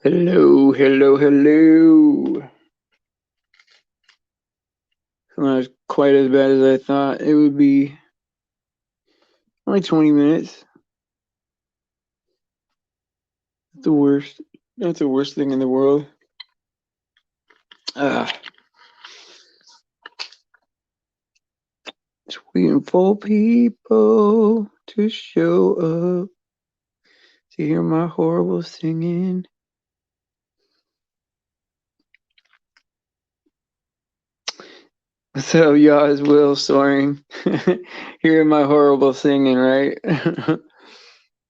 Hello, hello, hello. It's not quite as bad as I thought it would be. Only 20 minutes. Not the worst. Not the worst thing in the world. Ah, just waiting for people to show up to hear my horrible singing. So, y'all, is Will Soaring. Hearing my horrible singing, right?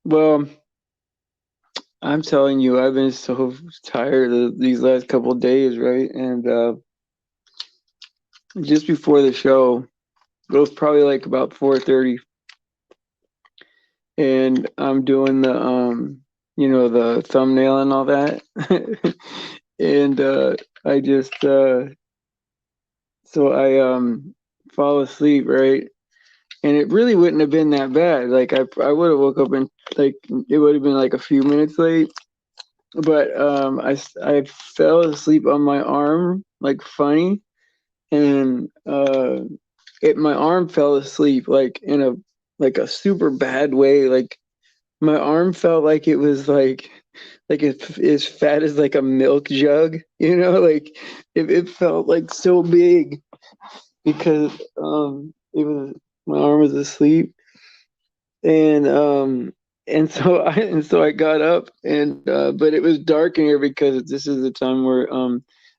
Well, I'm telling you, I've been so tired of these last couple of days, right? And just before the show, it was probably like about 4:30, and I'm doing the thumbnail and all that. And I just so I fall asleep, right? And it really wouldn't have been that bad. Like I would have woke up and like it would have been like a few minutes late, but I fell asleep on my arm like funny, and my arm fell asleep like in a super bad way. Like my arm felt like it was like as fat as like a milk jug, like it felt like so big because it was my arm was asleep, and and so I got up, and but it was dark in here because this is the time where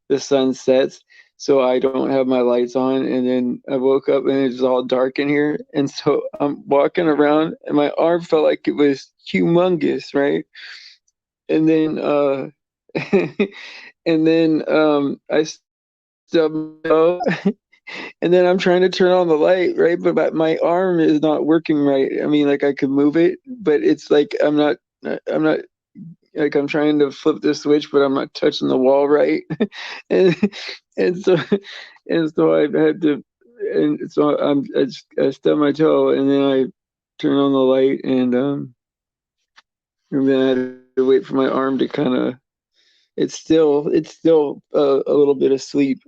the sun sets, so I don't have my lights on, and then I woke up and it's all dark in here, and so I'm walking around and my arm felt like it was humongous, right? And then and then I stubbed my toe, and then I'm trying to turn on the light, right? But my arm is not working right. I mean, like I could move it, but it's like I'm not like I'm trying to flip the switch, but I'm not touching the wall right. and and so I had to, and so I stubbed my toe, and then I turn on the light, and then I had to wait for my arm to kind of. It's still a little bit asleep.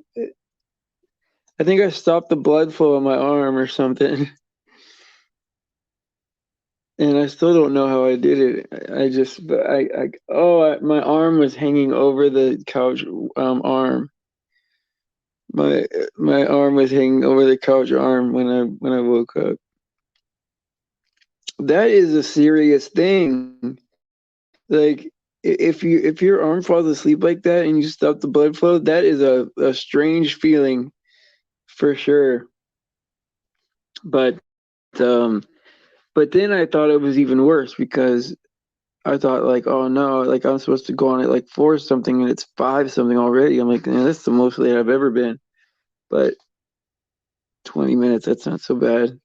I think I stopped the blood flow in my arm or something. And I still don't know how I did it. I just, but my arm was hanging over the couch arm. My my arm was hanging over the couch arm when I woke up. That is a serious thing. Like if your arm falls asleep like that and you stop the blood flow, that is a strange feeling for sure. But but then I thought it was even worse because I thought like, oh no, like I'm supposed to go on at like four something and it's five something already. I'm like, man, that's the most late I've ever been. But 20 minutes, that's not so bad.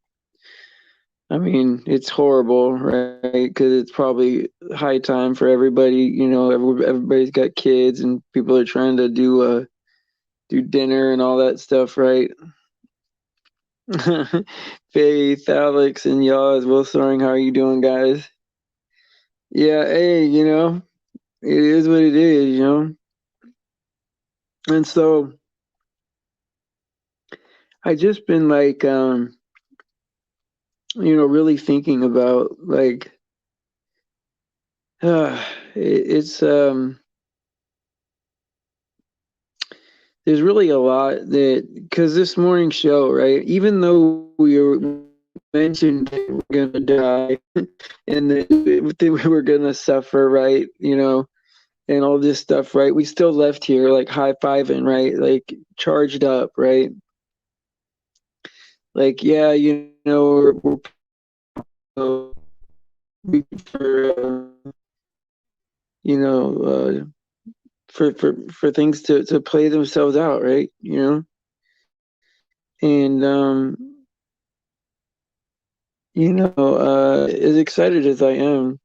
I mean, it's horrible, right? Because it's probably high time for everybody. Everybody's got kids and people are trying to do dinner and all that stuff, right? Faith, Alex, and Yaz, Will Soaring, how are you doing, guys? Yeah, hey, it is what it is. And so I just been like really thinking about like it's there's really a lot that because this morning show, right? Even though we mentioned that we're gonna die and that we were gonna suffer, right? And all this stuff, right? We still left here like high fiving, right? Like charged up, right? Like yeah, we're for you know for things to play themselves out, right? And as excited as I am,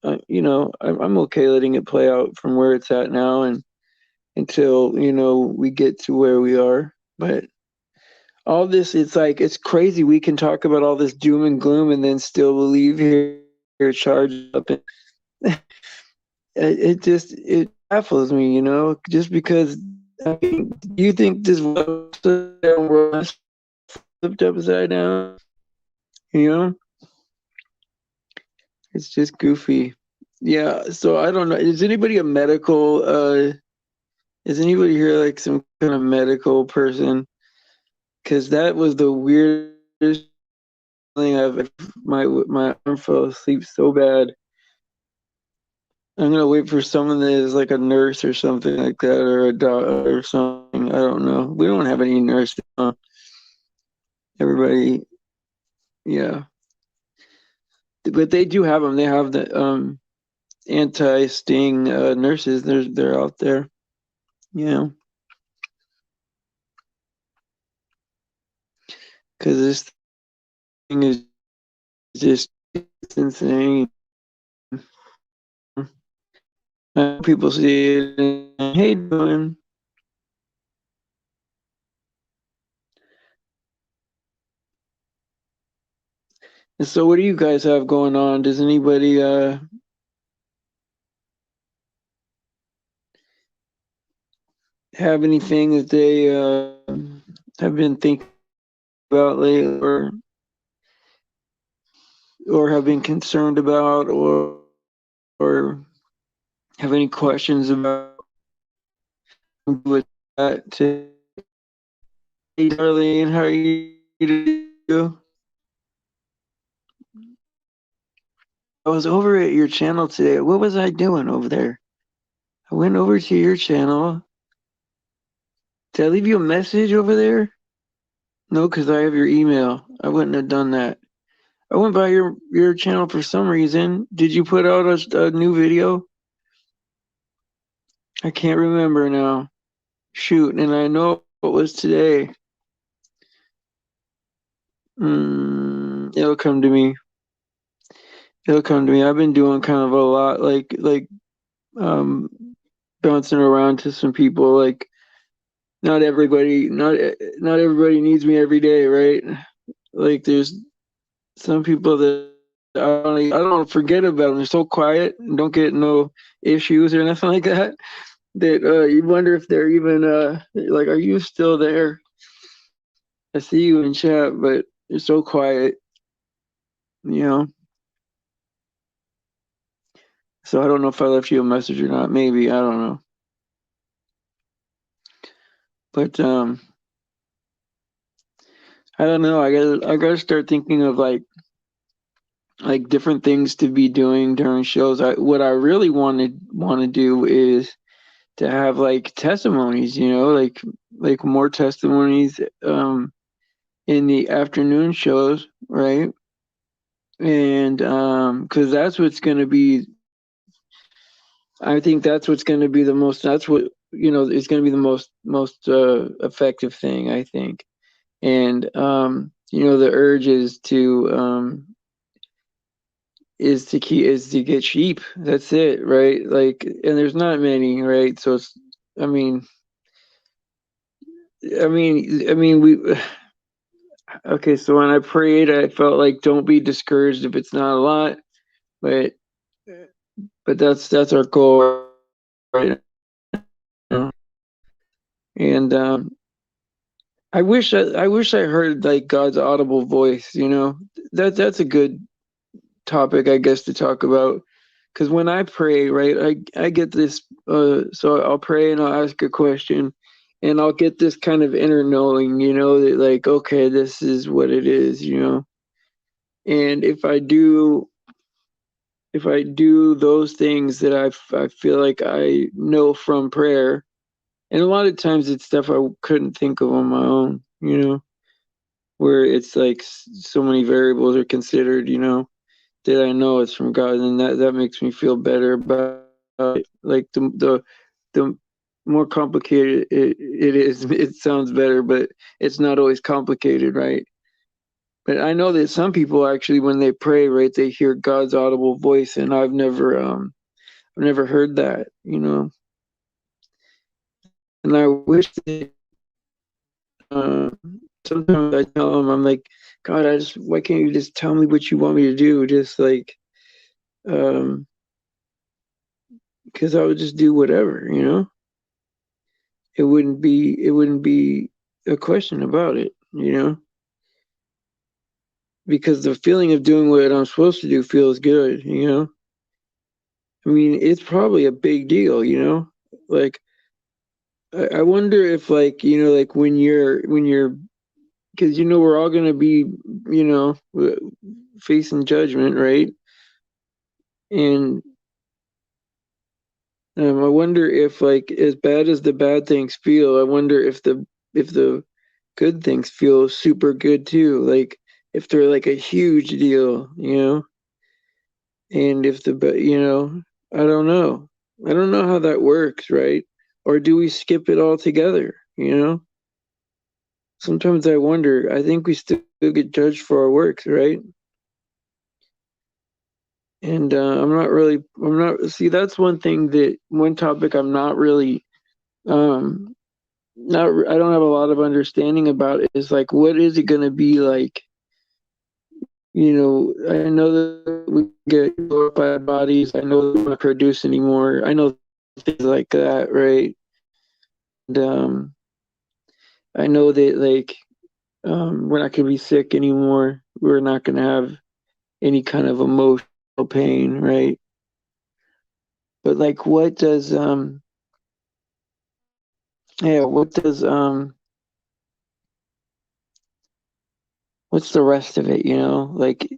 I'm okay letting it play out from where it's at now and until we get to where we are. But all this, it's like it's crazy. We can talk about all this doom and gloom and then still leave here charged up. And it baffles me, just because. I mean, do you think this world flipped upside down? You know, it's just goofy. Yeah. So I don't know. Is anybody a medical? Is anybody here like some kind of medical person? Because that was the weirdest thing my arm fell asleep so bad. I'm gonna wait for someone that is like a nurse or something like that, or a doctor or something. I don't know. We don't have any nurses. Everybody, yeah, but they do have them. They have the anti-sting nurses. They're out there. Yeah, because this thing is just it's insane. People see it and hey, doing. And so, what do you guys have going on? Does anybody have anything that they have been thinking about lately, or have been concerned about, or have any questions about with that? Hey, Darlene, how are you doing? I was over at your channel today. What was I doing over there? I went over to your channel. Did I leave you a message over there? No, because I have your email. I wouldn't have done that. I went by your channel for some reason. Did you put out a new video? I can't remember now. Shoot, and I know it was today. It'll come to me. It'll come to me. I've been doing kind of a lot, like um, bouncing around to some people. Like not everybody needs me every day, right? Like there's some people that I don't want to forget about them. They're so quiet and don't get no issues or nothing like that. That you wonder if they're even like, are you still there? I see you in chat, but you're so quiet, you know. So I don't know if I left you a message or not. Maybe I don't know. But I don't know. I gotta start thinking of like different things to be doing during shows. What I really want to do is to have like testimonies, like more testimonies in the afternoon shows, right? And because that's what's going to be, I think that's what's going to be the most. That's what is going to be the most effective thing, I think. And the urge is to get cheap. That's it, right? Like, and there's not many, right? So it's, I mean, we. Okay, so when I prayed, I felt like don't be discouraged if it's not a lot, but that's our goal right now. And I wish I heard like God's audible voice. That's a good topic, I guess, to talk about. Because when I pray, right, I get this. So I'll pray and I'll ask a question, and I'll get this kind of inner knowing, that like, okay, this is what it is. And if I do those things that I feel like I know from prayer, and a lot of times it's stuff I couldn't think of on my own, where it's like so many variables are considered, that I know it's from God, and that makes me feel better about it. Like the more complicated it is, it sounds better, but it's not always complicated, right? But I know that some people actually, when they pray, right, they hear God's audible voice, and I've never heard that, and I wish that, uh, sometimes I tell them, I'm like, God, why can't you just tell me what you want me to do? Just like, um, because I would just do whatever, you know. It wouldn't be a question about it, you know, because the feeling of doing what I'm supposed to do feels good, you know. I mean, it's probably a big deal, you know. Like, I wonder if, like, you know, like when you're, because you know we're all gonna be, you know, facing judgment, right? And I wonder if, like, as bad as the bad things feel, I wonder if the good things feel super good too. Like if they're like a huge deal, you know, and if you know, I don't know. I don't know how that works, right? Or do we skip it all together, you know? Sometimes I wonder, I think we still get judged for our works, right? And I'm not, see, that's one topic I'm not really, um, I don't have a lot of understanding about is like, what is it going to be like? You know, I know that we get glorified bodies. I know that we're not produce anymore. I know things like that, right? And I know that like we're not gonna be sick anymore. We're not gonna have any kind of emotional pain, right? But like, what does what's the rest of it? You know, like,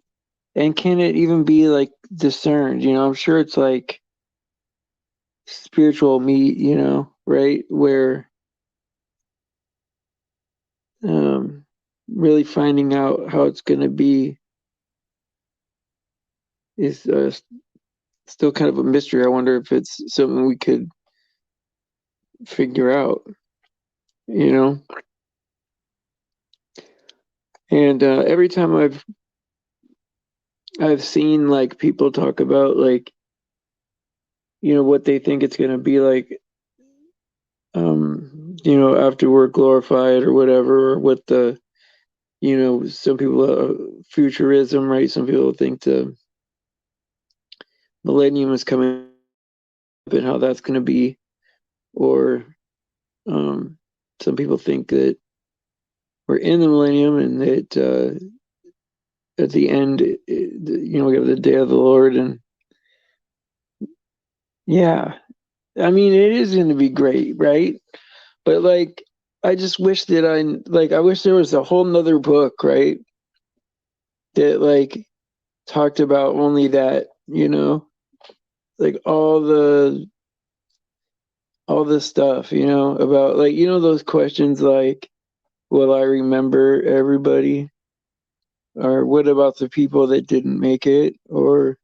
and can it even be like discerned? You know, I'm sure it's like spiritual meat, you know, right? Where um, really finding out how it's going to be is still kind of a mystery. I wonder if it's something we could figure out, you know? And every time I've seen like people talk about like, you know, what they think it's going to be like, you know, after we're glorified or whatever, or what the, you know, some people futurism, right? Some people think the millennium is coming up and how that's going to be, or um, some people think that we're in the millennium and that at the end, you know, we have the day of the Lord. And yeah, I mean, it is going to be great, right? But like, I just wish that I wish there was a whole nother book, right? That like talked about only that, you know, like all the stuff, you know, about like, you know, those questions like, will I remember everybody? Or what about the people that didn't make it? Or,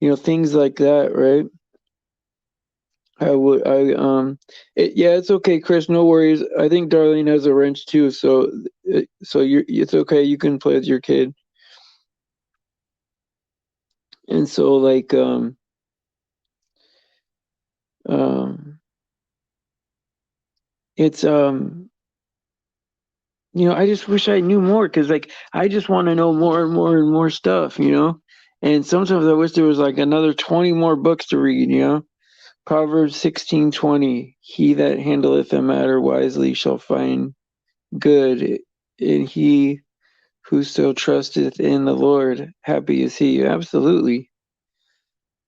you know, things like that, right? I would, yeah, it's okay, Chris. No worries. I think Darlene has a wrench too, so it's okay. You can play with your kid. And so, like, um, it's, you know, I just wish I knew more because, like, I just want to know more and more and more stuff, you know. And sometimes I wish there was like another 20 more books to read, you know. Proverbs 16:20, he that handleth a matter wisely shall find good, and he who so trusteth in the Lord, happy is he. Absolutely.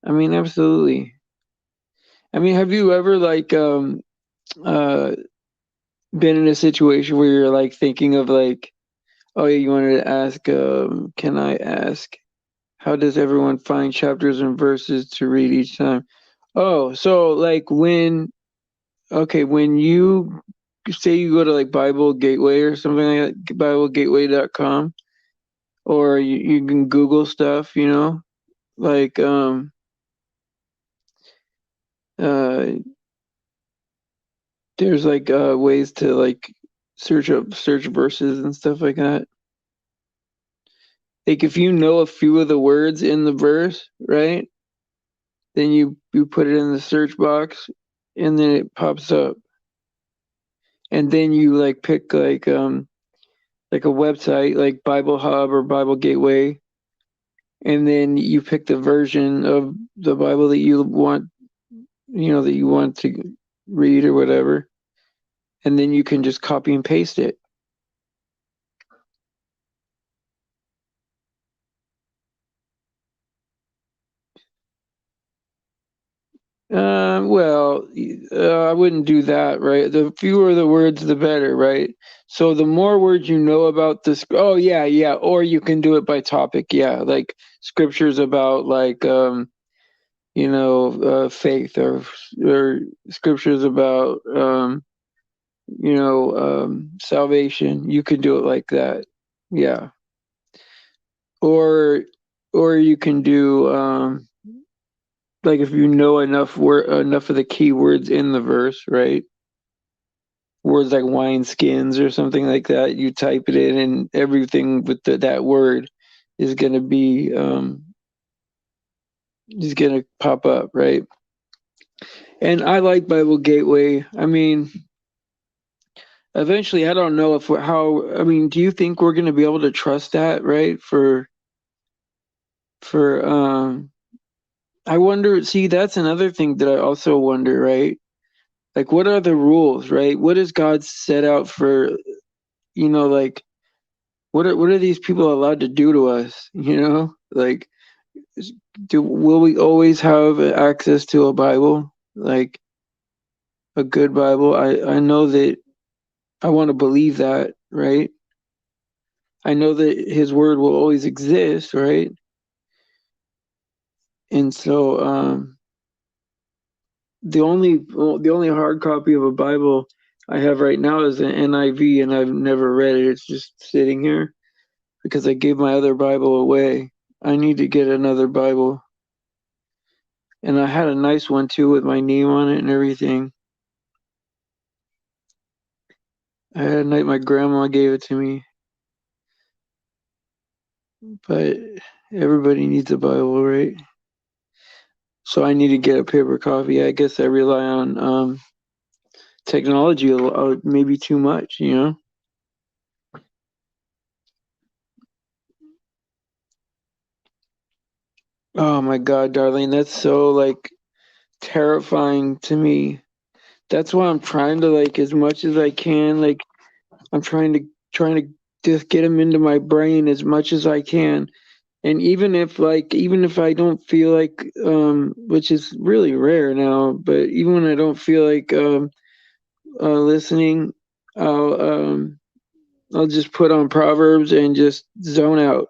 I mean, absolutely. I mean, have you ever like uh been in a situation where you're like thinking of like, oh yeah, you wanted to ask, can I ask, how does everyone find chapters and verses to read each time? Oh, so like when you say you go to like Bible Gateway or something like that, BibleGateway.com, or you can Google stuff, you know, like uh there's like ways to like search verses and stuff like that. Like if you know a few of the words in the verse, right? Then you put it in the search box and then it pops up. And then you like pick like a website like Bible Hub or Bible Gateway, and then you pick the version of the Bible that you want, that you want to read or whatever, and then you can just copy and paste it. Well, I wouldn't do that, right? The fewer the words, the better, right? So the more words you know about this, oh yeah, yeah, or you can do it by topic, yeah, like scriptures about like faith, or scriptures about salvation. You can do it like that, yeah. Or you can do like if you know enough of the key words in the verse, right? Words like wine skins or something like that, you type it in, and everything with that word is gonna be is gonna pop up, right? And I like Bible Gateway. I mean, eventually, I don't know if we're how. I mean, do you think we're gonna be able to trust that, right? For I wonder. See, that's another thing that I also wonder, right? Like, what are the rules, right? What does God set out for? Like, what are these people allowed to do to us? Like, will we always have access to a Bible, like a good Bible? I know that I want to believe that, right? I know that His Word will always exist, right? And so, the only hard copy of a Bible I have right now is an NIV, and I've never read it. It's just sitting here because I gave my other Bible away. I need to get another Bible, and I had a nice one too with my name on it and everything. I had a night my grandma gave it to me, but everybody needs a Bible, right? So I need to get a paper copy. I guess I rely on technology maybe too much. Oh my God, Darlene, that's so like terrifying to me. That's why I'm trying to, like, as much as I can, like I'm trying to just get them into my brain as much as I can. And even if I don't feel like which is really rare now, but even when I don't feel like listening, I'll um I'll just put on Proverbs and just zone out.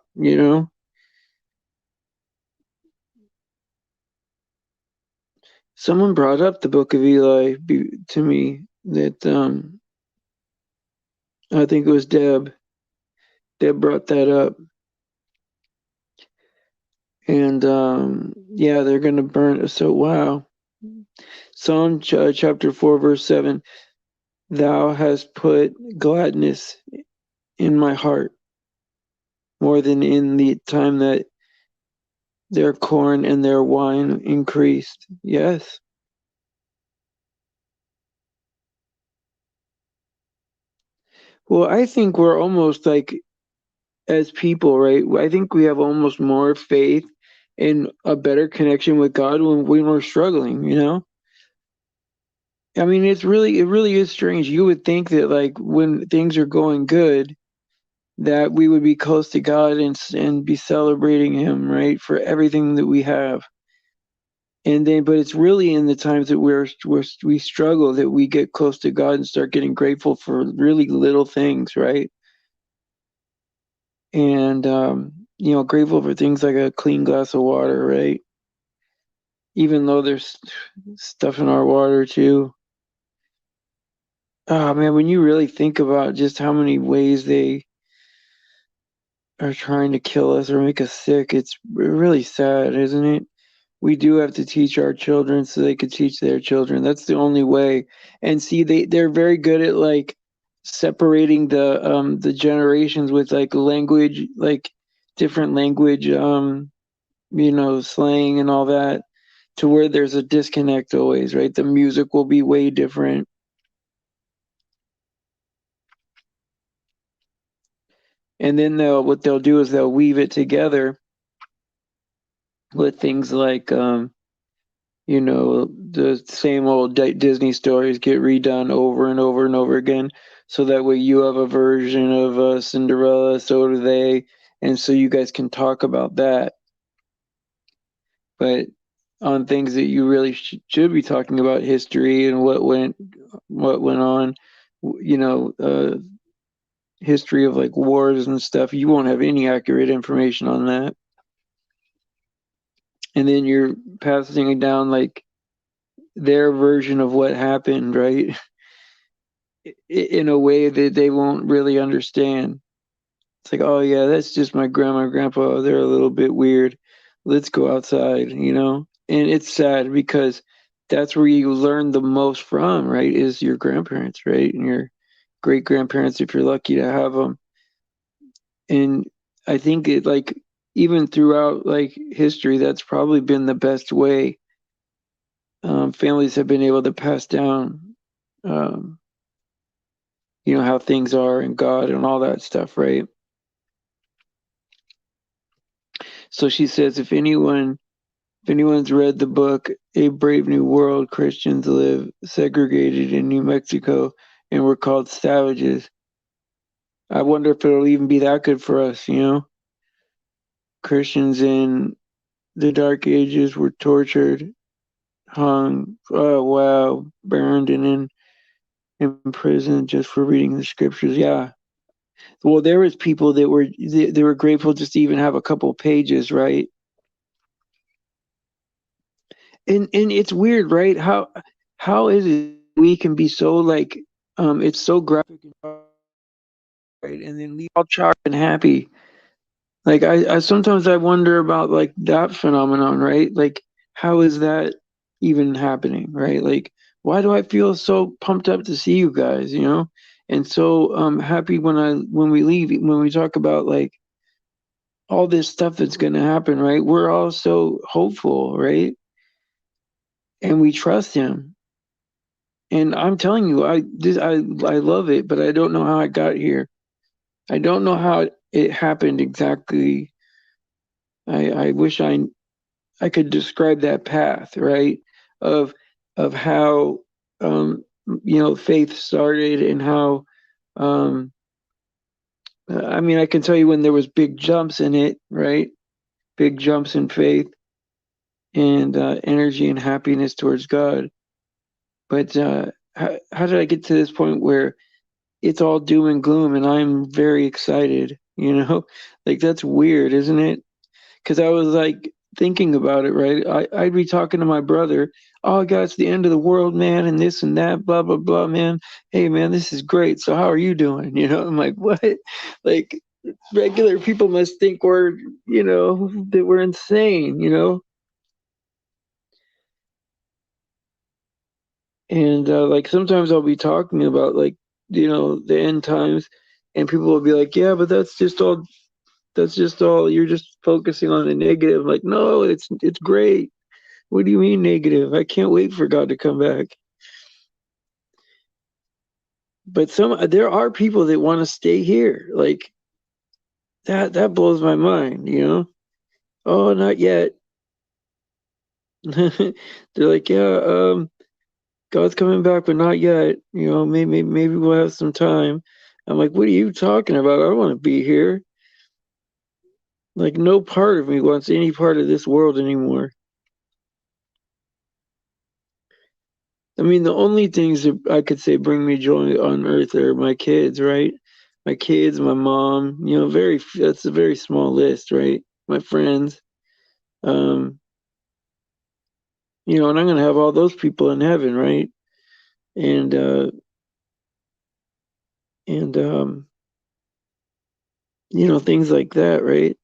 Someone brought up the Book of Eli to me, that I think it was Deb. Deb brought that up, and yeah, they're gonna burn it. So wow, Psalm chapter 4 verse 7. Thou hast put gladness in my heart more than in the time that their corn and their wine increased. Yes. Well, I think we're almost like, as people, right? I think we have almost more faith and a better connection with God when we're struggling. I mean, it really is strange. You would think that, like, when things are going good, that we would be close to God and be celebrating Him, right, for everything that we have. And then, but it's really in the times that we struggle that we get close to God and start getting grateful for really little things, right? And grateful for things like a clean glass of water, right? Even though there's stuff in our water too. Oh man, when you really think about just how many ways they are trying to kill us or make us sick, it's really sad, isn't it? We do have to teach our children so they could teach their children. That's the only way. And see, they're very good at, like, separating the generations with, like, language, like different language, slang and all that, to where there's a disconnect always, right? The music will be way different. And then what they'll do is they'll weave it together with things like the same old Disney stories get redone over and over and over again. So that way you have a version of Cinderella, so do they, and so you guys can talk about that. But on things that you really should be talking about, history and what went on, history of like wars and stuff, you won't have any accurate information on that. And then you're passing it down like their version of what happened, right? In a way that they won't really understand. It's like, oh yeah, that's just my grandma and grandpa. They're a little bit weird. Let's go outside. And it's sad because that's where you learn the most from, right? Is your grandparents, right? And your great grandparents, if you're lucky to have them. And I think it like even throughout like history, that's probably been the best way families have been able to pass down, um, how things are and God and all that stuff, right? So she says, if anyone's read the book A Brave New World, Christians live segregated in New Mexico and we're called savages. I wonder if it'll even be that good for us. Christians in the Dark Ages were tortured, hung, oh wow, burned, and then imprisoned just for reading the scriptures. Yeah. Well, there was people that were grateful just to even have a couple pages, right? And it's weird, right? How is it we can be so like it's so graphic and right, and then leave all chalk and happy. Like I sometimes I wonder about like that phenomenon, right? Like how is that even happening, right? Like why do I feel so pumped up to see you guys? And so happy when we leave, when we talk about like all this stuff that's going to happen, right? We're all so hopeful, right? And we trust him. And I'm telling you, I love it, but I don't know how I got here. I don't know how it happened exactly. I wish I could describe that path, right? Of of how faith started and how um I mean I can tell you when there was big jumps in it, right? Big jumps in faith and energy and happiness towards God. But how did I get to this point where it's all doom and gloom and I'm very excited, Like that's weird, isn't it? Because I was like thinking about it, right? I'd be talking to my brother, oh God, it's the end of the world, man, and this and that, blah, blah, blah, man. Hey man, this is great. So how are you doing? I'm like, what? Like regular people must think that we're insane. And like sometimes I'll be talking about like, the end times and people will be like, yeah, but that's just all you're just focusing on the negative. Like, no, it's great. What do you mean negative? I can't wait for God to come back. But there are people that want to stay here. Like that blows my mind. Oh, not yet. They're like, yeah, God's coming back, but not yet. Maybe we'll have some time. I'm like, what are you talking about? I don't want to be here. Like no part of me wants any part of this world anymore. I mean, the only things that I could say bring me joy on earth are my kids, right? My kids, my mom, that's a very small list, right? My friends, um, and I'm gonna have all those people in heaven, right? And and things like that, right?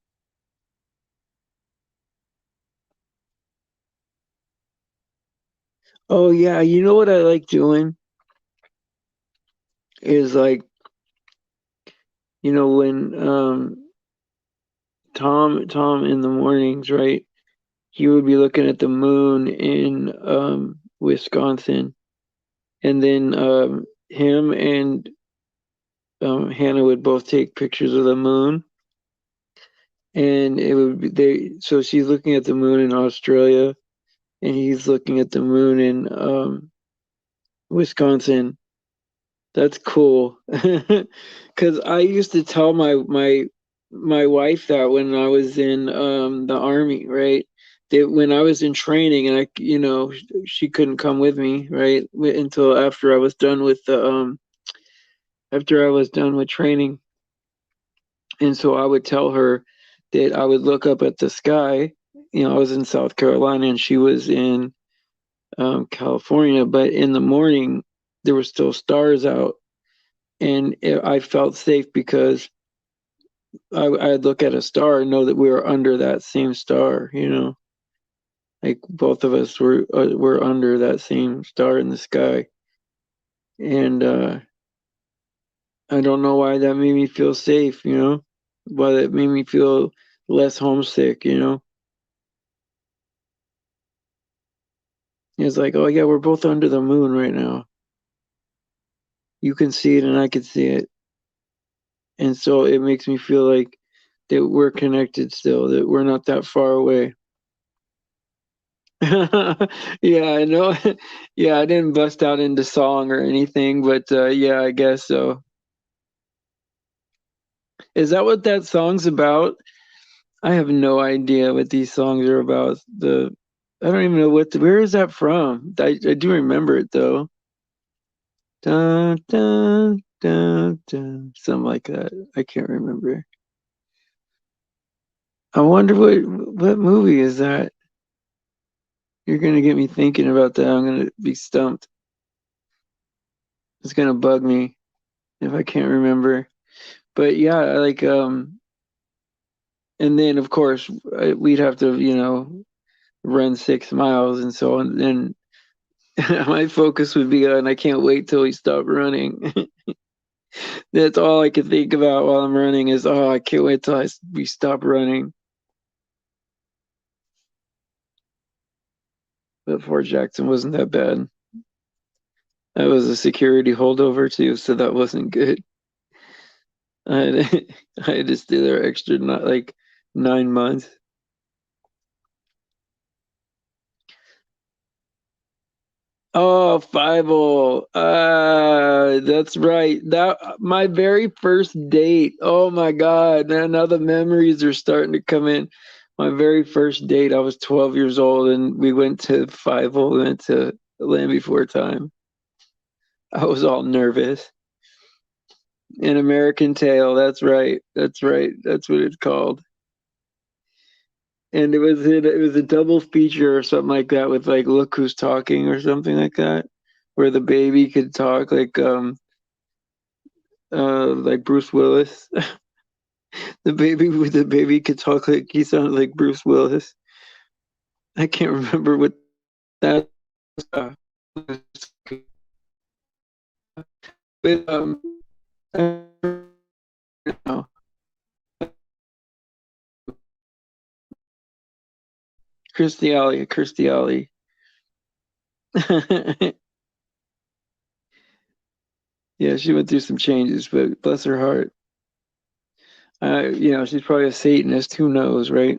Oh yeah, you know what I like doing is like, when Tom in the mornings, right? He would be looking at the moon in Wisconsin, and then him and Hannah would both take pictures of the moon, and it would be they. So she's looking at the moon in Australia, and he's looking at the moon in Wisconsin. That's cool. Because I used to tell my wife that when I was in the army, right? That when I was in training and she couldn't come with me, right? Until after I was done with training. And so I would tell her that I would look up at the sky. I was in South Carolina and she was in California, but in the morning there were still stars out, and I felt safe because I'd look at a star and know that we were under that same star. Like both of us were under that same star in the sky, and I don't know why that made me feel safe. Why that made me feel less homesick. It's like, oh yeah, we're both under the moon right now. You can see it and I can see it. And so it makes me feel like that we're connected still, that we're not that far away. Yeah, I know. Yeah, I didn't bust out into song or anything, but yeah, I guess so. Is that what that song's about? I have no idea what these songs are about. I don't even know where is that from? I do remember it though. Dun, dun, dun, dun, something like that. I can't remember. I wonder what movie is that? You're gonna get me thinking about that. I'm gonna be stumped. It's gonna bug me if I can't remember. But yeah, like and then of course we'd have to run 6 miles, and so on. And my focus would be on I can't wait till we stop running. That's all I can think about while I'm running is, oh, I can't wait till we stop running. But Fort Jackson wasn't that bad. That was a security holdover too, so that wasn't good. I had, I had to stay there extra, not like 9 months. Oh, Five that's right. That my very first date. Oh my God. Now the memories are starting to come in. My very first date, I was 12 years old and we went to Five we went to Land Before Time. I was all nervous. An American Tail, that's right. That's right. That's what it's called. And it was a double feature or something like that with like Look Who's Talking or something like that, where the baby could talk like Bruce Willis. The baby could talk like he sounded like Bruce Willis. I can't remember what that uh, with I don't know. Kirstie Alley. Yeah, she went through some changes, but bless her heart. She's probably a Satanist. Who knows, right?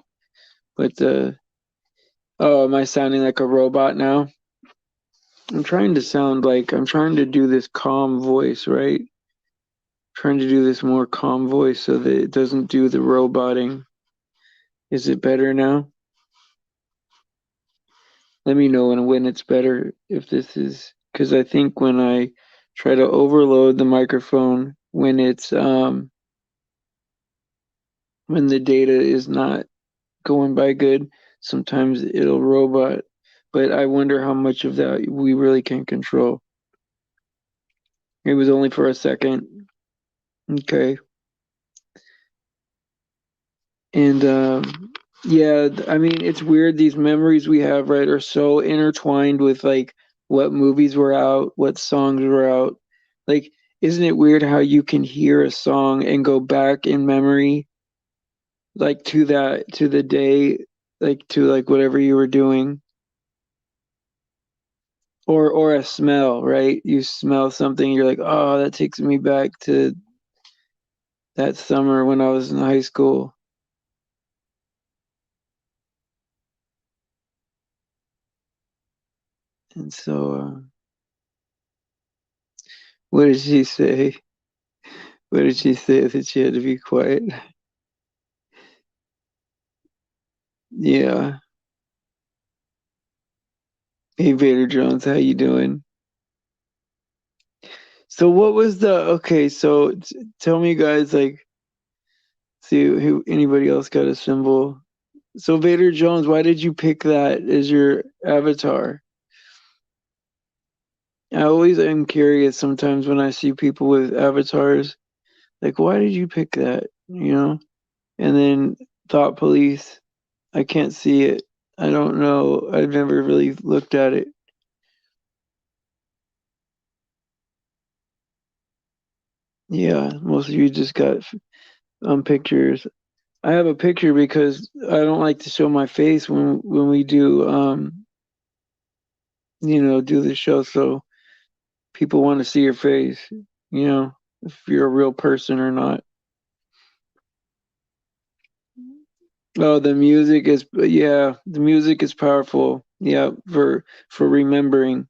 But oh, am I sounding like a robot now? I'm trying to do this calm voice, right? Trying to do this more calm voice so that it doesn't do the roboting. Is it better now? Let me know when it's better if this is because I think when I try to overload the microphone when the data is not going by good, sometimes it'll robot. But I wonder how much of that we really can control. It was only for a second. Okay. And yeah, I mean, it's weird. These memories we have, right, are so intertwined with like what movies were out, what songs were out. Like, isn't it weird how you can hear a song and go back in memory, like to the day, like to like whatever you were doing, or a smell, right? You smell something, you're like, oh, that takes me back to that summer when I was in high school. And so, what did she say? What did she say that she had to be quiet? Yeah. Hey, Vader Jones, how you doing? So what was the okay? So tell me, guys, like, see who anybody else got a symbol. So Vader Jones, why did you pick that as your avatar? I always am curious sometimes when I see people with avatars, like, why did you pick that? You know? And then Thought Police, I can't see it. I don't know. I've never really looked at it. Yeah, most of you just got pictures. I have a picture because I don't like to show my face when we do do the show, so people want to see your face, if you're a real person or not. Oh, the music is powerful. Yeah, for remembering.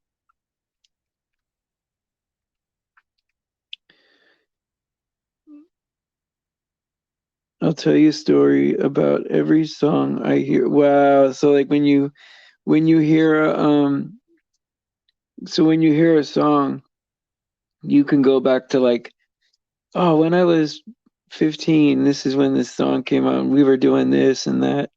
I'll tell you a story about every song I hear. Wow, so like when you hear when you hear a song, you can go back to like, oh, when I was 15, this is when this song came out and we were doing this and that.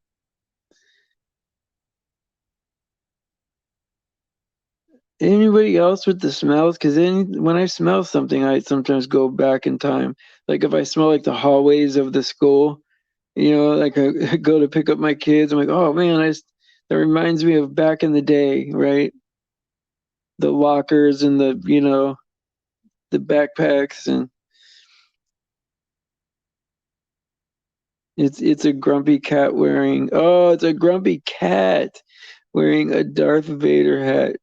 Anybody else with the smells? Because then when I smell something, I sometimes go back in time. Like if I smell like the hallways of the school, like I go to pick up my kids, I'm like, oh man, that reminds me of back in the day, right? The lockers and the backpacks, and it's a grumpy cat it's a grumpy cat wearing a Darth Vader hat.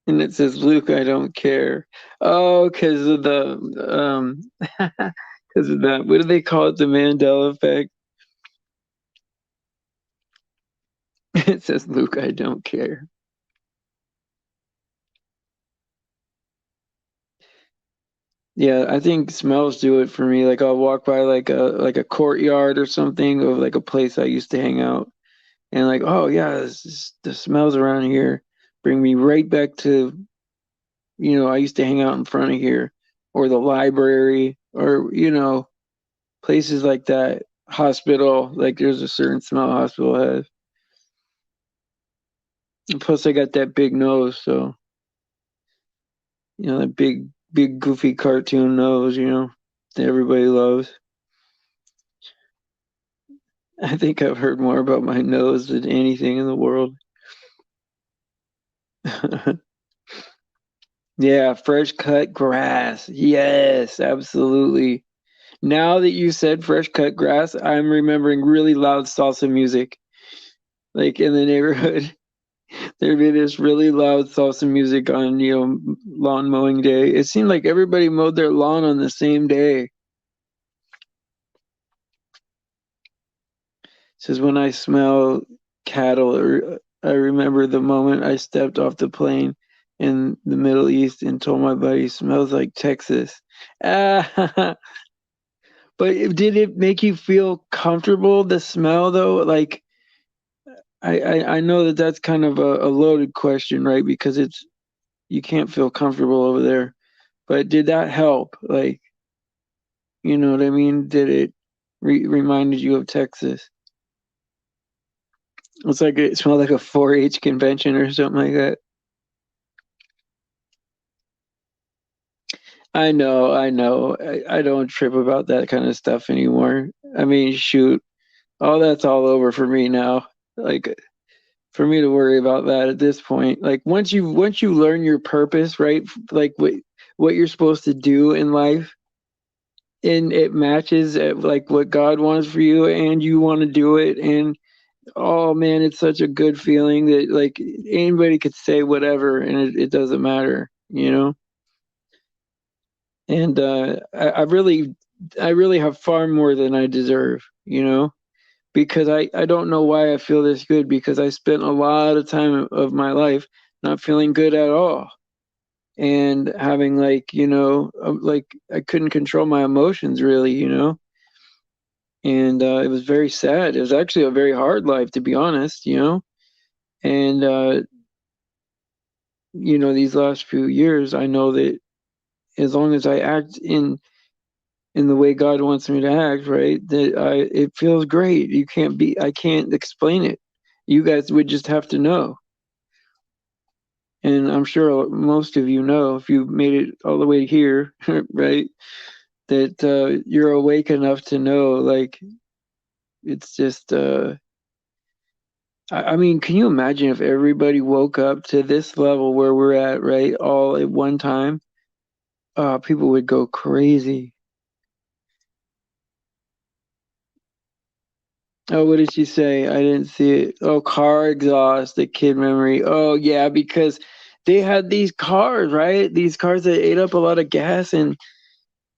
And it says, Luke, I don't care. Oh, because of because of that. What do they call it? The Mandela effect. It says, Luke, I don't care. Yeah, I think smells do it for me. Like I'll walk by like a courtyard or something of like a place I used to hang out, and like, oh yeah, the smells around here bring me right back to I used to hang out in front of here, or the library, or places like that. Hospital, like there's a certain smell hospital has. And plus, I got that big nose, so that big goofy cartoon nose, that everybody loves. I think I've heard more about my nose than anything in the world. Yeah, fresh cut grass. Yes, absolutely. Now that you said fresh cut grass, I'm remembering really loud salsa music, like in the neighborhood. There'd be this really loud salsa music on, lawn mowing day. It seemed like everybody mowed their lawn on the same day. It says when I smell cattle, or I remember the moment I stepped off the plane in the Middle East and told my buddy, smells like Texas. Ah, but did it make you feel comfortable, the smell though? Like, I know that that's kind of a loaded question, right? Because you can't feel comfortable over there. But did that help? Like, you know what I mean? Did it reminded you of Texas? It's like it smelled like a 4-H convention or something like that. I know. I don't trip about that kind of stuff anymore. I mean, shoot, all that's all over for me now. Like for me to worry about that at this point. Like once you learn your purpose, right? Like what you're supposed to do in life, and it matches like what God wants for you, and you want to do it, and oh man, it's such a good feeling that like anybody could say whatever, and it doesn't matter, And I really have far more than I deserve, because I don't know why I feel this good because I spent a lot of time of my life not feeling good at all, and having like, like I couldn't control my emotions really, and it was very sad. It was actually a very hard life, to be honest, and these last few years, I know that as long as I act in the way God wants me to act, right, that it feels great. I can't explain it. You guys would just have to know. And I'm sure most of you know, if you made it all the way here, right, that you're awake enough to know, like, it's just, I mean, can you imagine if everybody woke up to this level where we're at, right, all at one time? People would go crazy. Oh, what did she say? I didn't see it. Oh, car exhaust, the kid memory. Oh, yeah, because they had these cars, right? These cars that ate up a lot of gas, and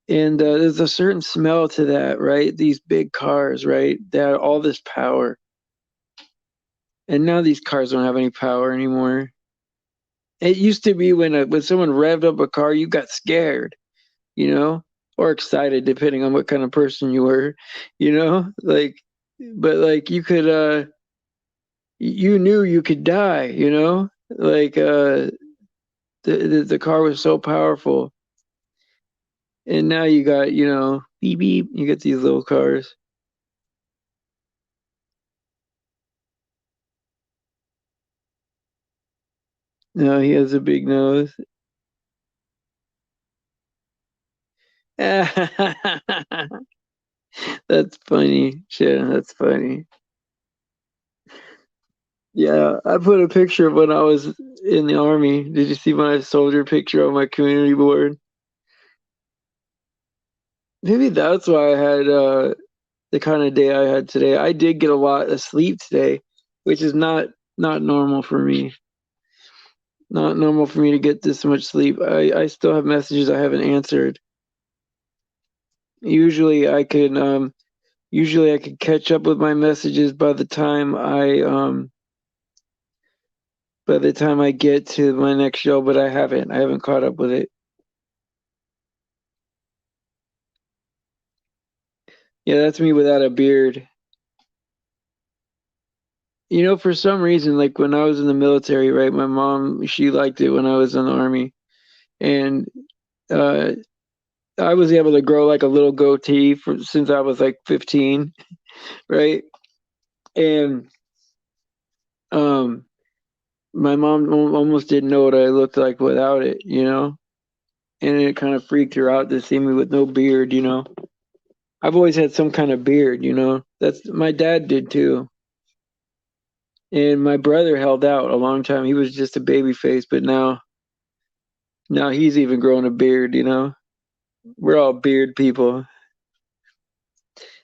there's a certain smell to that, right? These big cars, right? They had all this power, and now these cars don't have any power anymore. It used to be when someone revved up a car, you got scared, or excited, depending on what kind of person you were, like, but like you knew you could die, like the car was so powerful, and now you got, beep beep, you get these little cars. No, he has a big nose. That's funny, shit. That's funny. Yeah, I put a picture of when I was in the army. Did you see my soldier picture on my community board? Maybe that's why I had the kind of day I had today. I did get a lot of sleep today, which is not normal for me. Not normal for me to get this much sleep. I still have messages I haven't answered. Usually I could catch up with my messages by the time I get to my next show, but I haven't. I haven't caught up with it. Yeah, that's me without a beard. For some reason, like when I was in the military, right, my mom, she liked it when I was in the army. And uh, I was able to grow like a little goatee since I was like 15, right? And um, my mom almost didn't know what I looked like without it, And it kind of freaked her out to see me with no beard. I've always had some kind of beard. That's my dad did too. And my brother held out a long time. He was just a baby face, but now he's even growing a beard. We're all beard people.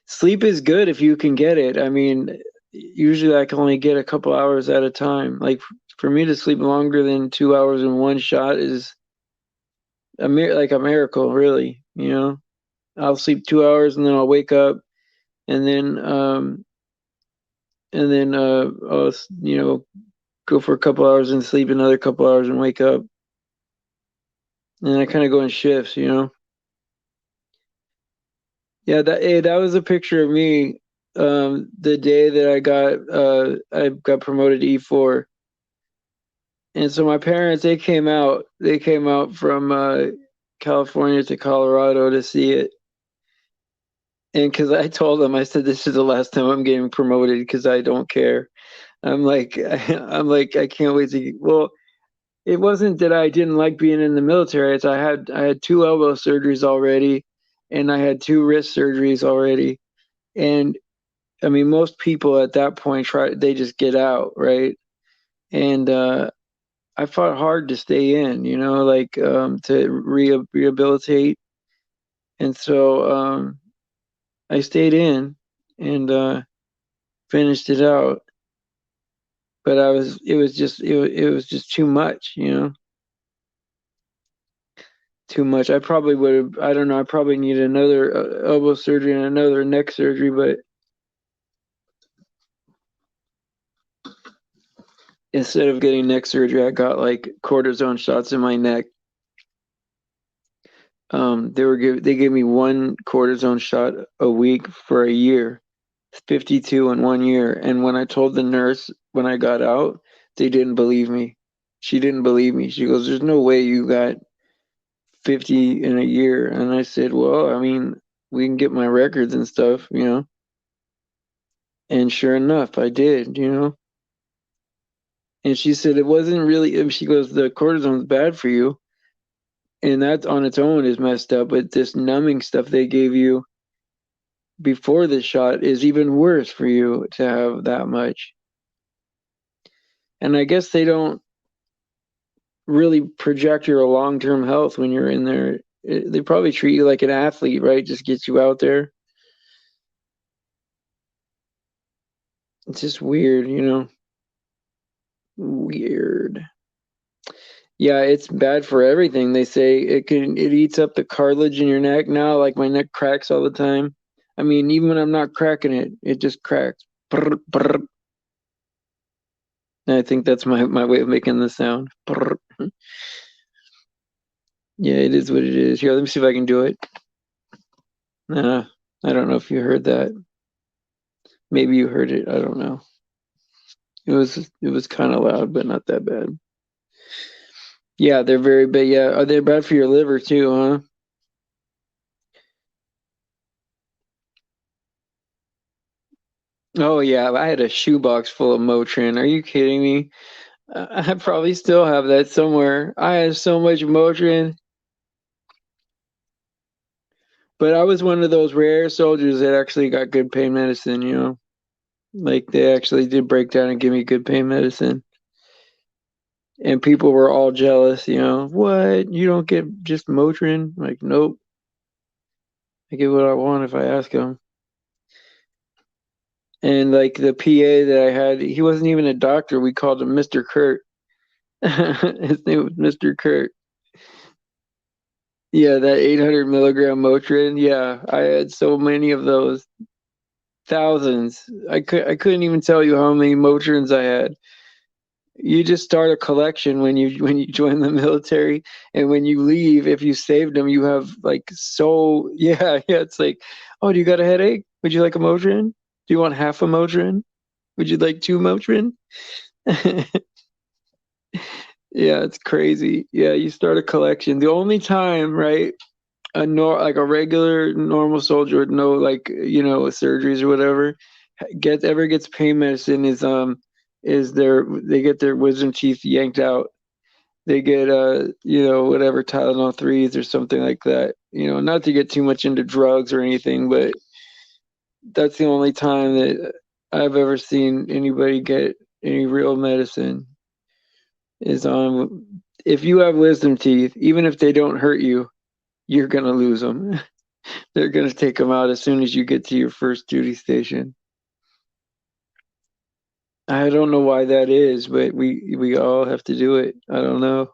Sleep is good if you can get it. I mean, usually I can only get a couple hours at a time. Like for me to sleep longer than 2 hours in one shot is like a miracle, really. I'll sleep 2 hours and then I'll wake up and then I'll go for a couple hours and sleep another couple hours and wake up. And I kind of go in shifts. Yeah, that was a picture of me the day that I got promoted to E4. And so my parents, they came out from California to Colorado to see it. And because I told them, I said, this is the last time I'm getting promoted because I don't care. I'm like, I'm like, I can't wait to. Well, it wasn't that I didn't like being in the military. It's I had two elbow surgeries already, and I had two wrist surgeries already. And I mean, most people at that point they just get out, right? And I fought hard to stay in, like to rehabilitate. And so I stayed in and finished it out. But it was just too much. Too much. I probably would have, I don't know, I probably need another elbow surgery and another neck surgery, but instead of getting neck surgery, I got like cortisone shots in my neck. They gave me one cortisone shot a week for a year, 52 in 1 year. And when I told the nurse when I got out, they didn't believe me. She didn't believe me. She goes, "There's no way you got 50 in a year." And I said, "Well, I mean, we can get my records and stuff, you know." And sure enough, I did, you know. And she said it wasn't really, and she goes, "The cortisone's bad for you. And that on its own is messed up, but this numbing stuff they gave you before the shot is even worse for you to have that much." And I guess they don't really project your long-term health when you're in there. They probably treat you like an athlete, right? Just get you out there. It's just weird, you know? Weird. Yeah, it's bad for everything. They say it eats up the cartilage in your neck now, like my neck cracks all the time. I mean, even when I'm not cracking it, it just cracks. Brr, brr. And I think that's my way of making the sound. Brr. Yeah, it is what it is. Here, let me see if I can do it. I don't know if you heard that. Maybe you heard it. I don't know. It was kind of loud, but not that bad. Yeah, they're very bad. Yeah, they're bad for your liver too, huh? Oh yeah, I had a shoebox full of Motrin. Are you kidding me? I probably still have that somewhere. I had so much Motrin, but I was one of those rare soldiers that actually got good pain medicine, you know? Like they actually did break down and give me good pain medicine. And people were all jealous, you know. What? You don't get just Motrin? Like, nope. I get what I want if I ask them. And like the PA that I had, he wasn't even a doctor. We called him Mr. Kurt. His name was Mr. Kurt. Yeah, that 800 milligram Motrin. Yeah, I had so many of those, thousands. I couldn't even tell you how many Motrins I had. You just start a collection when you join the military, and when you leave, if you saved them, you have like so yeah. It's like, oh, do you got a headache? Would you like a Motrin? Do you want half a Motrin? Would you like two Motrin? Yeah, it's crazy. Yeah, you start a collection. The only time, right, like a regular normal soldier with no like surgeries or whatever gets pain medicine is they get their wisdom teeth yanked out. They get whatever Tylenol threes or something like that. Not to get too much into drugs or anything, but that's the only time that I've ever seen anybody get any real medicine is on if you have wisdom teeth, even if they don't hurt you, you're gonna lose them. They're gonna take them out as soon as you get to your first duty station. I don't know why that is, but we all have to do it. I don't know.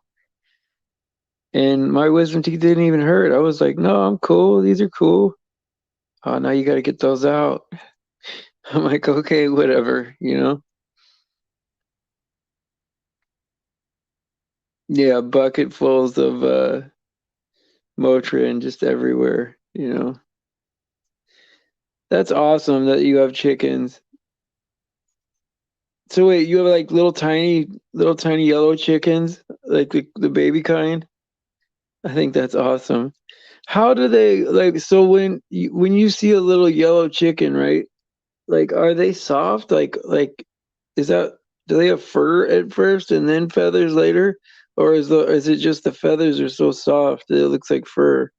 And my wisdom teeth didn't even hurt. I was like, no, I'm cool. These are cool. Oh, now you got to get those out. I'm like, okay, whatever, you know? Yeah, bucketfuls of Motrin just everywhere, you know? That's awesome that you have chickens. So wait, you have like little tiny yellow chickens, like the baby kind? I think that's awesome. How do they like so when you see a little yellow chicken, right? Like are they soft? Like is that do they have fur at first and then feathers later? Or is it just the feathers are so soft that it looks like fur?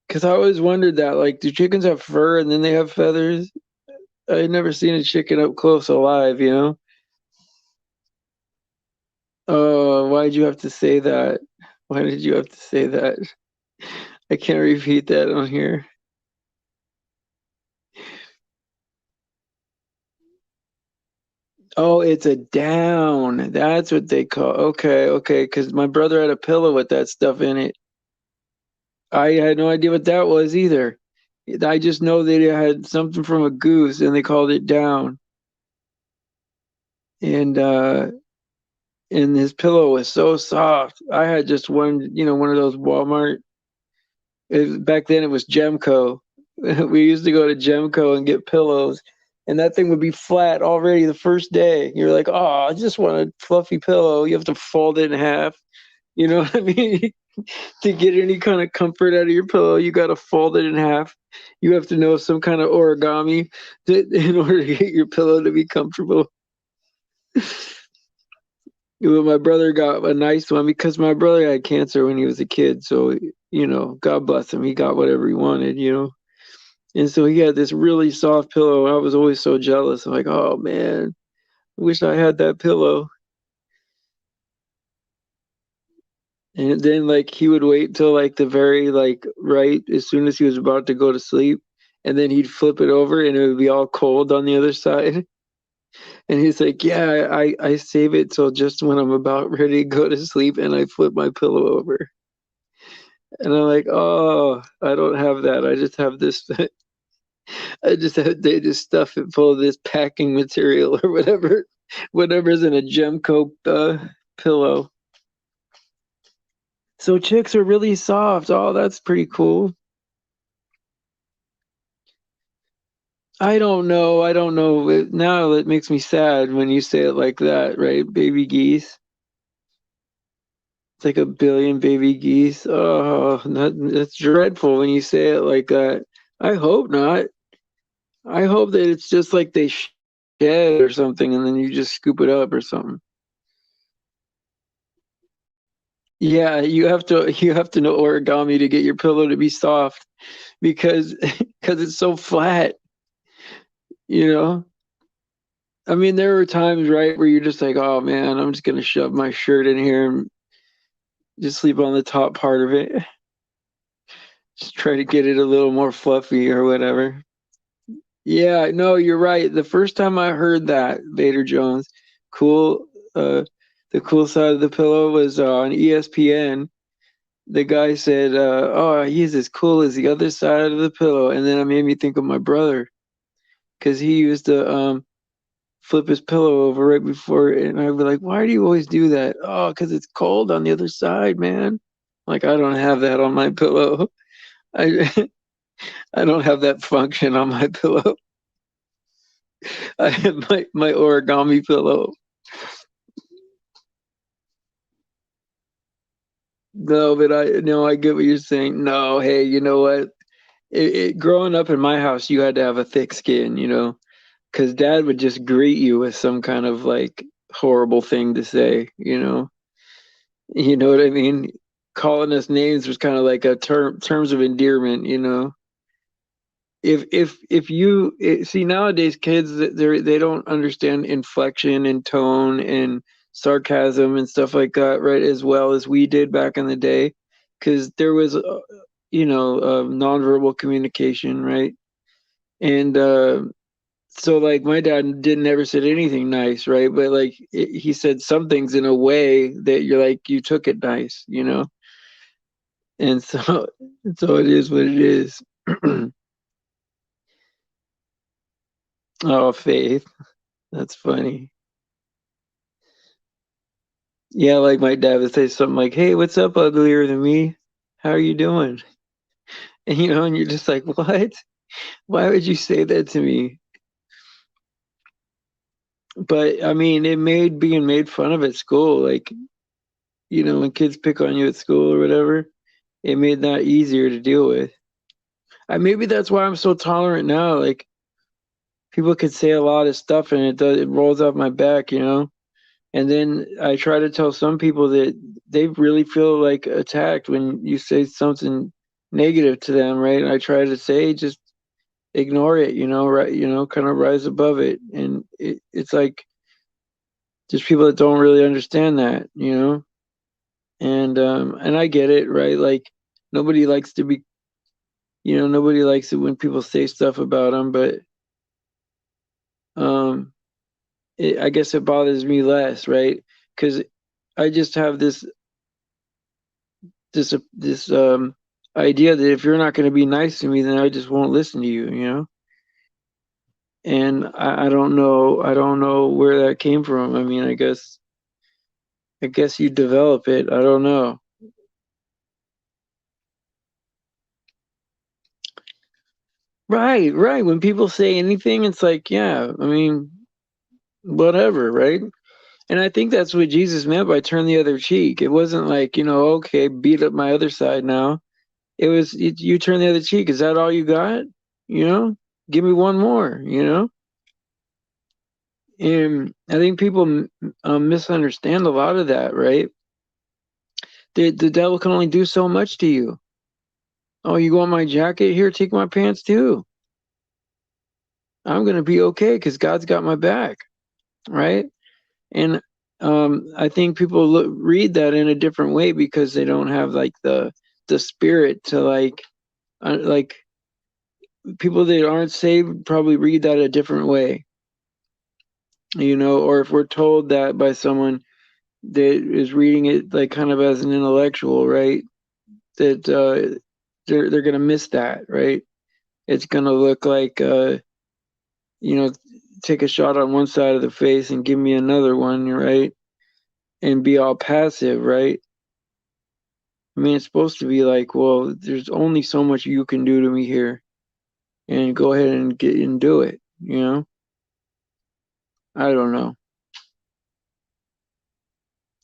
Because I always wondered that, like, do chickens have fur and then they have feathers? I had never seen a chicken up close alive, you know? Oh, why'd you have to say that? Why did you have to say that? I can't repeat that on here. Oh, it's a down. That's what they call. Okay, okay. Because my brother had a pillow with that stuff in it. I had no idea what that was either. I just know they had something from a goose and they called it down. and his pillow was so soft. I had just one of those Walmart. Back then it was Gemco. We used to go to Gemco and get pillows, and that thing would be flat already the first day. You're like, oh, I just want a fluffy pillow. You have to fold it in half. You know what I mean? To get any kind of comfort out of your pillow, you got to fold it in half. You have to know some kind of origami in order to get your pillow to be comfortable. Well, my brother got a nice one because my brother had cancer when he was a kid. So, God bless him. He got whatever he wanted. And so he had this really soft pillow. I was always so jealous. I'm like, oh man, I wish I had that pillow. And then like he would wait till like the very like right as soon as he was about to go to sleep, and then he'd flip it over and it would be all cold on the other side. And he's like, yeah, I save it till just when I'm about ready to go to sleep and I flip my pillow over. And I'm like, oh, I don't have that. I just have this. They just stuff it full of this packing material or whatever's in a Gemco pillow. So chicks are really soft. Oh, that's pretty cool. I don't know. I don't know. Now it makes me sad when you say it like that, right? Baby geese. It's like a billion baby geese. Oh, that's dreadful when you say it like that. I hope not. I hope that it's just like they shed or something and then you just scoop it up or something. Yeah, you have to know origami to get your pillow to be soft because because it's so flat, you know? I mean, there were times, right, where you're just like, "Oh man, I'm just gonna shove my shirt in here and just sleep on the top part of it. Just try to get it a little more fluffy or whatever." Yeah, no, you're right. The first time I heard that, Vader Jones, cool, uh, the cool side of the pillow was on ESPN. The guy said, "Oh, he's as cool as the other side of the pillow," and then it made me think of my brother because he used to flip his pillow over right before, and I'd be like, "Why do you always do that?" "Oh, because it's cold on the other side, man." Like I don't have that on my pillow. I I don't have that function on my pillow. I have my origami pillow. No, but I no, I get what you're saying. No, hey, you know what? Growing up in my house, you had to have a thick skin, because dad would just greet you with some kind of like horrible thing to say, you know. You know what I mean? Calling us names was kind of like a terms of endearment. If you see nowadays kids they don't understand inflection and tone and sarcasm and stuff like that, right, as well as we did back in the day, because there was nonverbal communication, right? And so like my dad didn't ever said anything nice, right? But like he said some things in a way that you're like you took it nice. And so so it is what it is. Oh, Faith, that's funny. Yeah, like my dad would say something like, "Hey, what's up, uglier than me? How are you doing?" And you're just like, "What? Why would you say that to me?" But I mean, it made being made fun of at school, like, when kids pick on you at school or whatever, it made that easier to deal with. Maybe that's why I'm so tolerant now. Like, people could say a lot of stuff and it rolls off my back. And then I try to tell some people that they really feel like attacked when you say something negative to them, right? And I try to say, just ignore it, right? Kind of rise above it. And it's like there's people that don't really understand that. And I get it, right? Like nobody likes to nobody likes it when people say stuff about them, but um, I guess it bothers me less, right? Because I just have this idea that if you're not going to be nice to me, then I just won't listen to you. And I don't know. I don't know where that came from. I mean, I guess you develop it. I don't know. Right, right. When people say anything, it's like, yeah, I mean, whatever, right? And I think that's what Jesus meant by turn the other cheek. It wasn't like, okay, beat up my other side now. It was you turn the other cheek. Is that all you got? You know, give me one more. And I think people misunderstand a lot of that, right? The devil can only do so much to you. Oh, you want my jacket? Here, take my pants too. I'm gonna be okay because God's got my back, right? And I think people read that in a different way because they don't have like the spirit to like people that aren't saved probably read that a different way, or if we're told that by someone that is reading it like kind of as an intellectual, right? That they're gonna miss that, right? It's gonna look like you know, take a shot on one side of the face and give me another one, right? And be all passive, right? I mean, it's supposed to be like, well, there's only so much you can do to me here, and go ahead and get and do it. I don't know,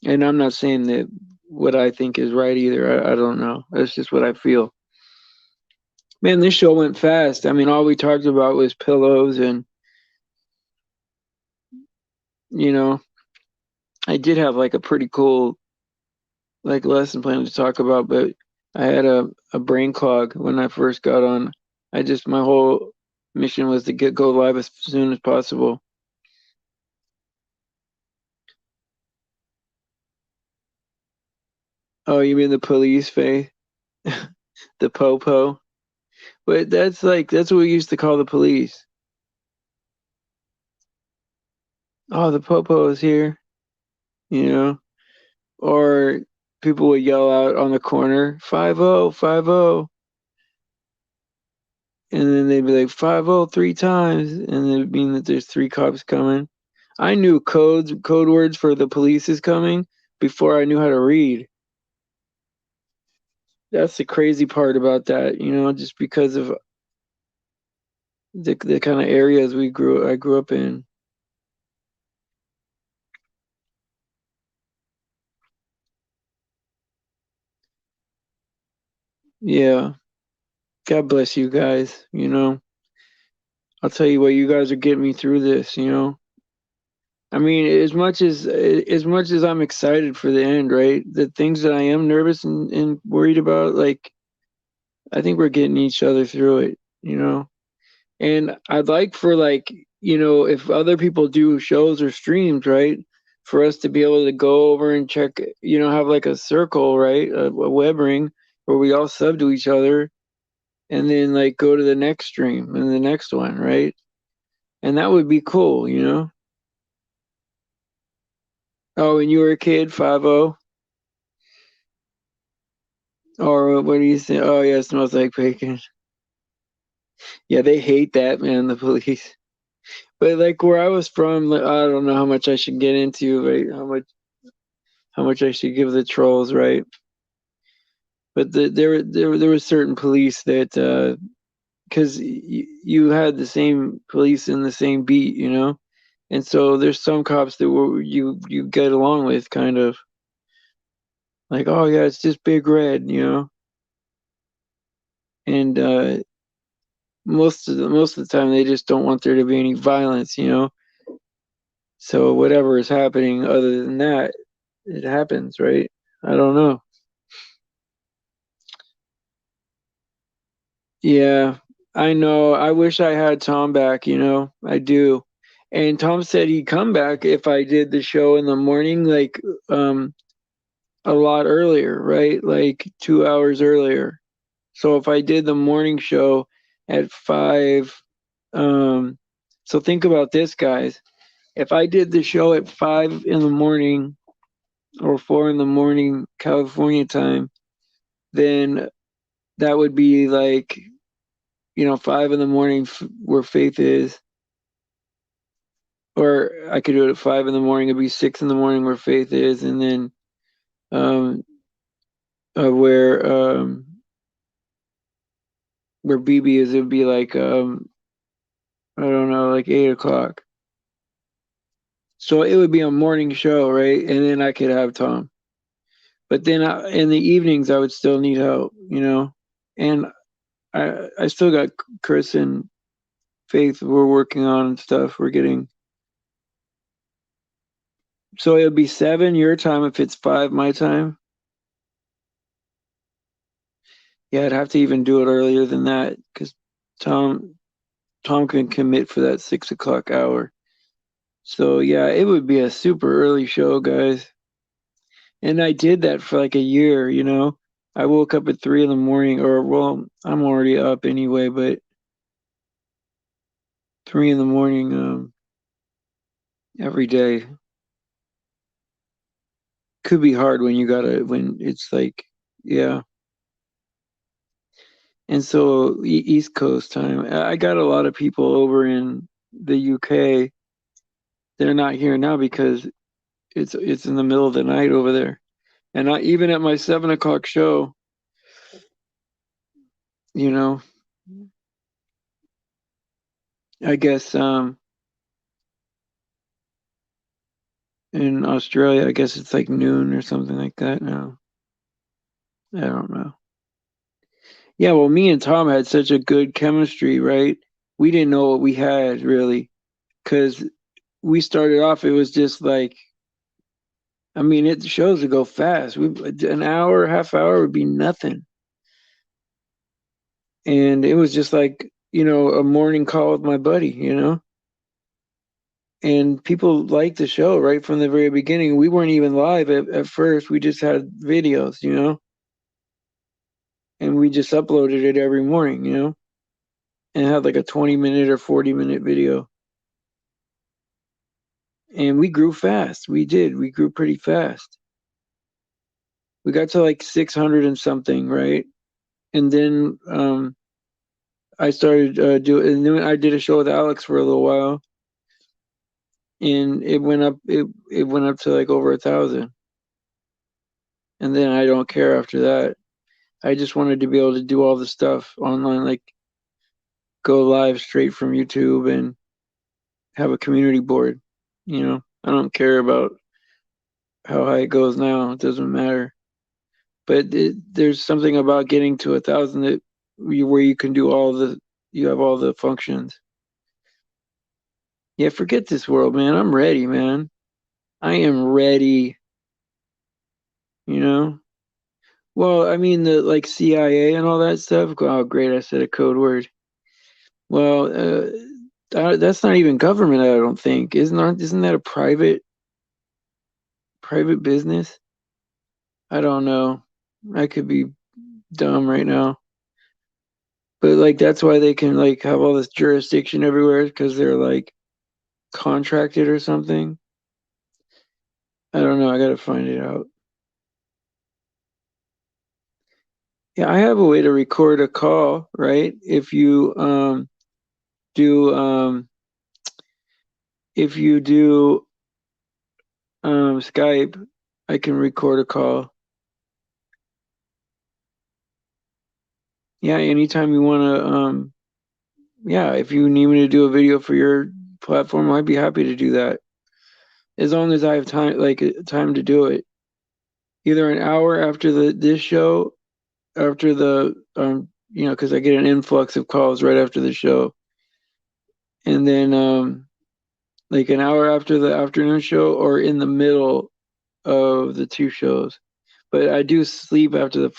and I'm not saying that what I think is right either. I don't know. That's just what I feel. Man, this show went fast. I mean, all we talked about was pillows, and you know, I did have like a pretty cool like lesson plan to talk about, but I had a brain clog when I first got on. My whole mission was to go live as soon as possible. Oh, you mean the police, Faye? The popo? But that's what we used to call the police. Oh, the popo is here, you know? Or people would yell out on the corner, 5-0, 5-0. And then they'd be like 5-0 3 times, and it would mean that there's three cops coming. I knew code words for the police is coming before I knew how to read. That's the crazy part about that, just because of the kind of areas I grew up in. Yeah. God bless you guys, I'll tell you what, you guys are getting me through this. I mean, as much as I'm excited for the end, right? The things that I am nervous and worried about, like I think we're getting each other through it. And I'd like for like, if other people do shows or streams, right? For us to be able to go over and check, have like a circle, right? A web ring where we all sub to each other and then like go to the next stream and the next one, right? And that would be cool. Oh, when you were a kid, 5-0? Or what do you think? Oh, yeah, it smells like bacon. Yeah, they hate that, man, the police. But like where I was from, like, I don't know how much I should get into, right? How much I should give the trolls, right? But there were certain police that because you had the same police in the same beat. And so there's some cops that you get along with, kind of like, oh yeah, it's just Big Red. And most of the time they just don't want there to be any violence. So whatever is happening other than that, it happens, right? I don't know. Yeah, I know. I wish I had Tom back. I do. And Tom said he'd come back if I did the show in the morning, like a lot earlier, right? Like 2 hours earlier. So if I did the morning show at 5, um, so think about this, guys. If I did the show at 5 in the morning or 4 in the morning California time, then that would be like 5 in the morning where Faith is, or I could do it at 5 in the morning. It'd be 6 in the morning where Faith is, and then um, where BB is, it'd be like I don't know, like 8 o'clock. So it would be a morning show, right? And then I could have Tom. But then in the evenings, I would still need help, And I still got Chris and Faith. We're working on stuff. We're getting. So it would be 7 your time if it's 5 my time. Yeah, I'd have to even do it earlier than that because Tom can commit for that 6 o'clock hour. So yeah, it would be a super early show, guys. And I did that for like a year. I woke up at 3 in the morning, or well, I'm already up anyway, but 3 in the morning every day could be hard when it's like, yeah. And so East Coast time. I got a lot of people over in the UK. They're not here now because it's in the middle of the night over there. And even at my 7 o'clock show, you know, I guess in Australia, I guess it's like noon or something like that now. I don't know. Yeah, well, me and Tom had such a good chemistry, right? We didn't know what we had really, because we started off. It was just like, I mean, it shows to go fast. An hour, half hour would be nothing, and it was just like a morning call with my buddy. And people liked the show right from the very beginning. We weren't even live at first. We just had videos, and we just uploaded it every morning, and had like a 20-minute or 40-minute video. And we grew fast. We did. We grew pretty fast. We got to like 600 and something, right? And then I started doing, and then I did a show with Alex for a little while, and it went up. It went up to like over 1,000. And then I don't care after that. I just wanted to be able to do all the stuff online, like go live straight from YouTube and have a community board. I don't care about how high it goes now. It doesn't matter. But there's something about getting to 1,000 where you can do you have all the functions. Yeah, forget this world, man. I'm ready, man. I am ready. You know. Well, I mean the like CIA and all that stuff. Oh, great! I said a code word. Well, that's not even government. I don't think. Isn't that a private business? I don't know. I could be dumb right now. But like that's why they can like have all this jurisdiction everywhere because they're like contracted or something. I don't know. I gotta find it out. Yeah, I have a way to record a call, right? Do if you do Skype, I can record a call. Yeah, anytime you wanna yeah, if you need me to do a video for your platform, I'd be happy to do that. As long as I have time, like time to do it. Either an hour after this show, after because I get an influx of calls right after the show, and then like an hour after the afternoon show, or in the middle of the two shows. But I do sleep after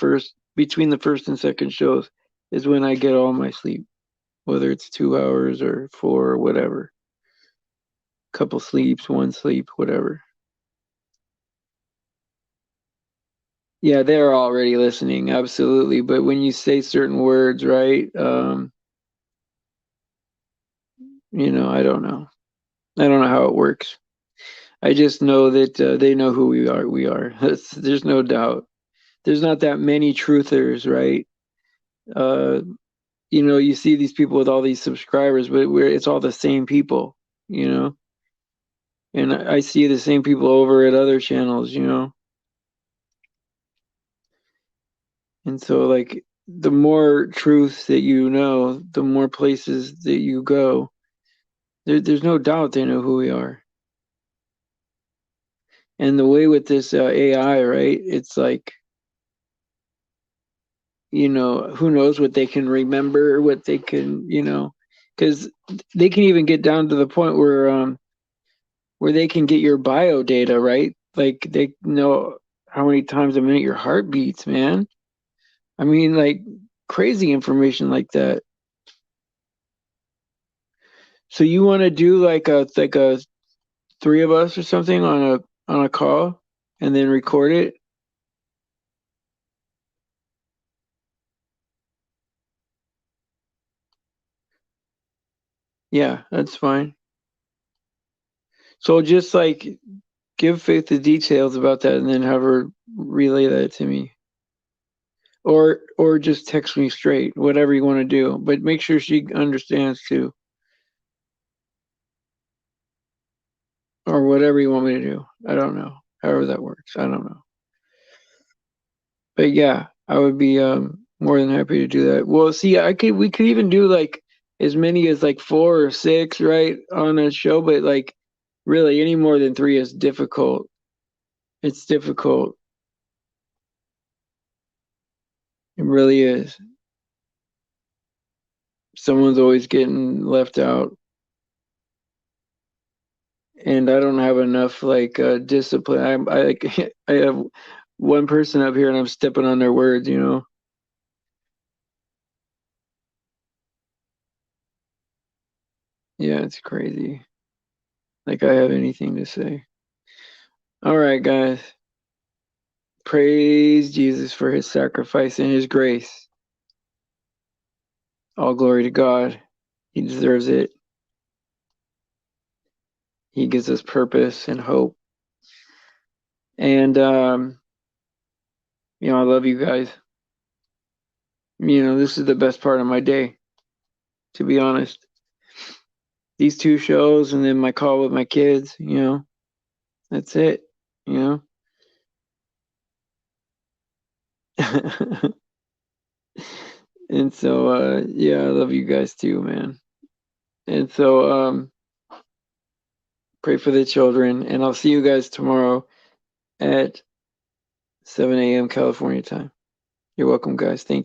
between the first and second shows is when I get all my sleep, whether it's 2 hours or 4 or whatever. Couple sleeps, one sleep, whatever. Yeah, they're already listening, absolutely. But when you say certain words, right? I don't know. I don't know how it works. I just know that they know who we are. We are. There's no doubt. There's not that many truthers, right? Uh, you see these people with all these subscribers, but it's all the same people, you know? And I see the same people over at other channels, you know? And so, like, the more truth that you know, the more places that you go, there's no doubt they know who we are. And the way with this AI, right? It's like, you know, who knows what they can remember, what they can, you know, because they can even get down to the point where they can get your bio data, right? Like they know how many times a minute your heart beats, man. I mean, like crazy information like that. So you want to do like a three of us or something on a call and then record it? Yeah, that's fine. So just like give Faith the details about that and then have her relay that to me. Or just text me straight, whatever you want to do. But make sure she understands too. Or whatever you want me to do. I don't know. However that works. I don't know. But yeah, I would be more than happy to do that. Well, see, we could even do like as many as like four or six, right, on a show, but like really any more than three is difficult. It's difficult. It really is. Someone's always getting left out. And I don't have enough like discipline. I like I have one person up here and I'm stepping on their words, you know. Yeah, it's crazy. Like I have anything to say. All right, guys. Praise Jesus for his sacrifice and his grace. All glory to God. He deserves it. He gives us purpose and hope. And you know, I love you guys. You know, this is the best part of my day, to be honest. These two shows and then my call with my kids, you know, that's it, you know. And so yeah, I love you guys too, man. And so pray for the children and I'll see you guys tomorrow at 7 a.m. California time. You're welcome, guys. Thank you.